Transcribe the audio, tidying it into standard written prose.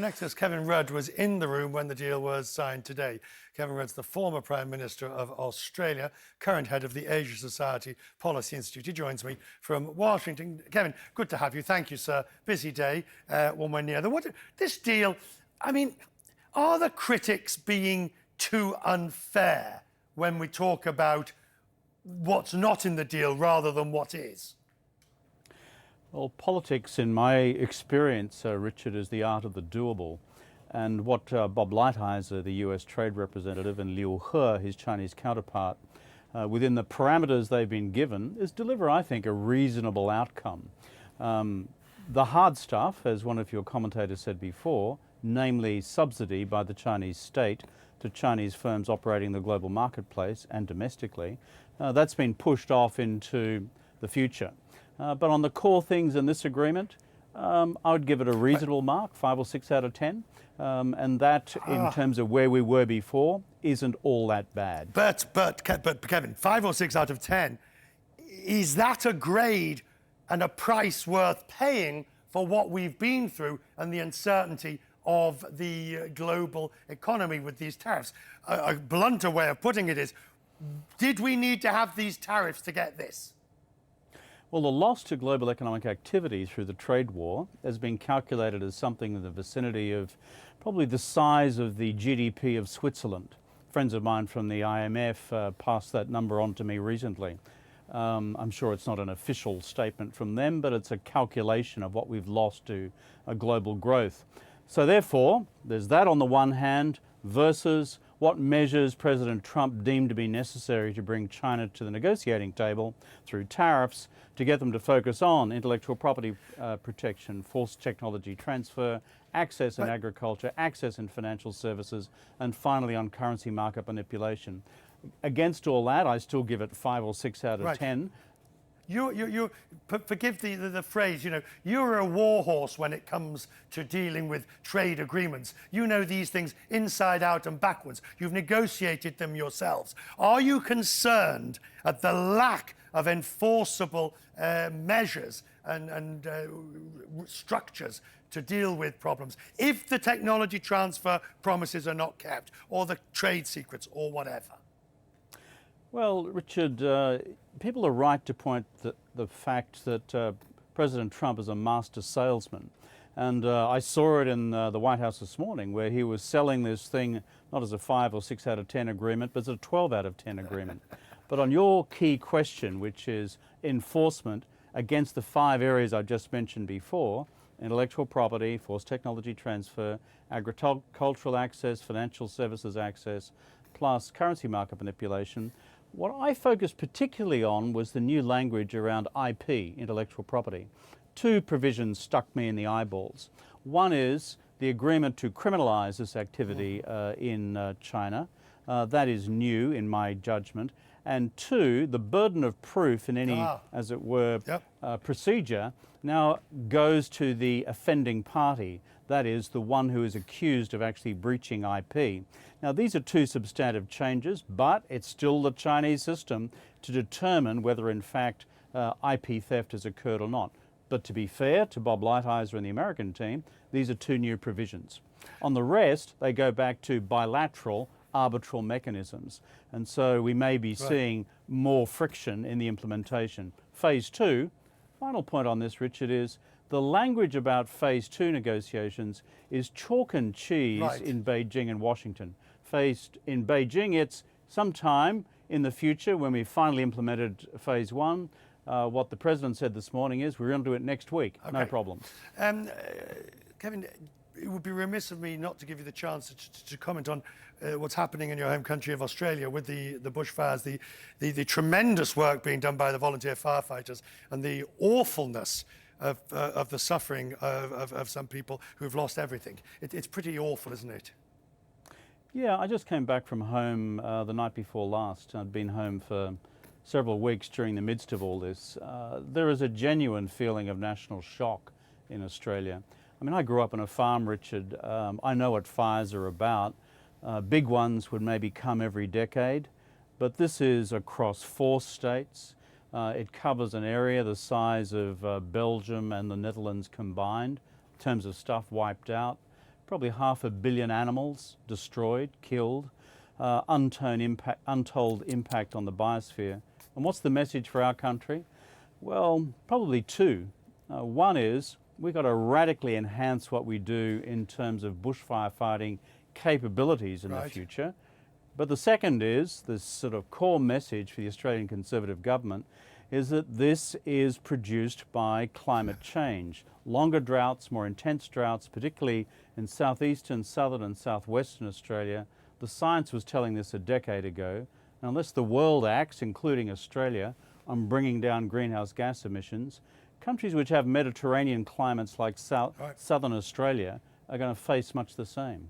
Our next guest, Kevin Rudd, was in the room when the deal was signed today. Kevin Rudd's the former Prime Minister of Australia, current head of the Asia Society Policy Institute. He joins me from Washington. Kevin, good to have you. Thank you, sir. Busy day, one way near. This deal, I mean, are the critics being too unfair when we talk about what's not in the deal rather than what is? Well, politics, in my experience, Richard, is the art of the doable. And what Bob Lighthizer, the U.S. Trade Representative, and Liu He, his Chinese counterpart, within the parameters they've been given, is deliver, I think, a reasonable outcome. The hard stuff, as one of your commentators said before, namely subsidy by the Chinese state to Chinese firms operating the global marketplace and domestically, that's been pushed off into the future. But on the core things in this agreement, I would give it a reasonable mark, 5 or 6 out of 10. And that, in terms of where we were before, isn't all that bad. But Kevin, 5 or 6 out of 10, is that a grade and a price worth paying for what we've been through and the uncertainty of the global economy with these tariffs? A blunter way of putting it is, did we need to have these tariffs to get this? Well, the loss to global economic activity through the trade war has been calculated as something in the vicinity of probably the size of the GDP of Switzerland. Friends of mine from the IMF passed that number on to me recently. I'm sure it's not an official statement from them, but it's a calculation of what we've lost to global growth. So therefore, there's that on the one hand versus what measures President Trump deemed to be necessary to bring China to the negotiating table through tariffs to get them to focus on intellectual property protection, forced technology transfer, access in agriculture, access in financial services, and finally on currency market manipulation. Against all that, I still give it 5 or 6 out of 10. Forgive the phrase, you're a war horse when it comes to dealing with trade agreements. You know these things inside out and backwards. You've negotiated them yourselves. Are you concerned at the lack of enforceable measures and structures to deal with problems if the technology transfer promises are not kept, or the trade secrets, or whatever? Well, Richard, people are right to point the fact that President Trump is a master salesman. And I saw it in the White House this morning, where he was selling this thing not as a 5 or 6 out of 10 agreement, but as a 12 out of 10 agreement. But on your key question, which is enforcement against the 5 areas I just mentioned before, intellectual property, forced technology transfer, agricultural access, financial services access, plus currency market manipulation, what I focused particularly on was the new language around IP, intellectual property. 2 provisions stuck me in the eyeballs. One is the agreement to criminalize this activity in China. That is new in my judgment. And 2, the burden of proof in any, as it were, procedure now goes to the offending party. That is, the one who is accused of actually breaching IP. Now, these are 2 substantive changes, but it's still the Chinese system to determine whether, in fact, IP theft has occurred or not. But to be fair to Bob Lighthizer and the American team, these are 2 new provisions. On the rest, they go back to bilateral arbitral mechanisms. And so we may be seeing more friction in the implementation. Phase 2, final point on this, Richard, is the language about Phase 2 negotiations is chalk and cheese in Beijing and Washington. In Beijing, it's sometime in the future when we finally implemented Phase 1. What the President said this morning is we're going to do it next week. No problems. Kevin, it would be remiss of me not to give you the chance to comment on what's happening in your home country of Australia with the bushfires, the tremendous work being done by the volunteer firefighters, and the awfulness of the suffering of some people who've lost everything. It's pretty awful, isn't it? Yeah, I just came back from home the night before last. I'd been home for several weeks during the midst of all this. There is a genuine feeling of national shock in Australia. I mean, I grew up on a farm, Richard. I know what fires are about. Big ones would maybe come every decade, but this is across 4 states. It covers an area the size of Belgium and the Netherlands combined in terms of stuff wiped out. probably 500 million animals destroyed, killed, untold impact on the biosphere. And what's the message for our country? Well, probably two. One is we've got to radically enhance what we do in terms of bushfire fighting capabilities in the future. But the second is, this sort of core message for the Australian Conservative government, is that this is produced by climate change. Longer droughts, more intense droughts, particularly in southeastern, southern and southwestern Australia. The science was telling this a decade ago. And unless the world acts, including Australia, on bringing down greenhouse gas emissions, countries which have Mediterranean climates like southern Australia are going to face much the same.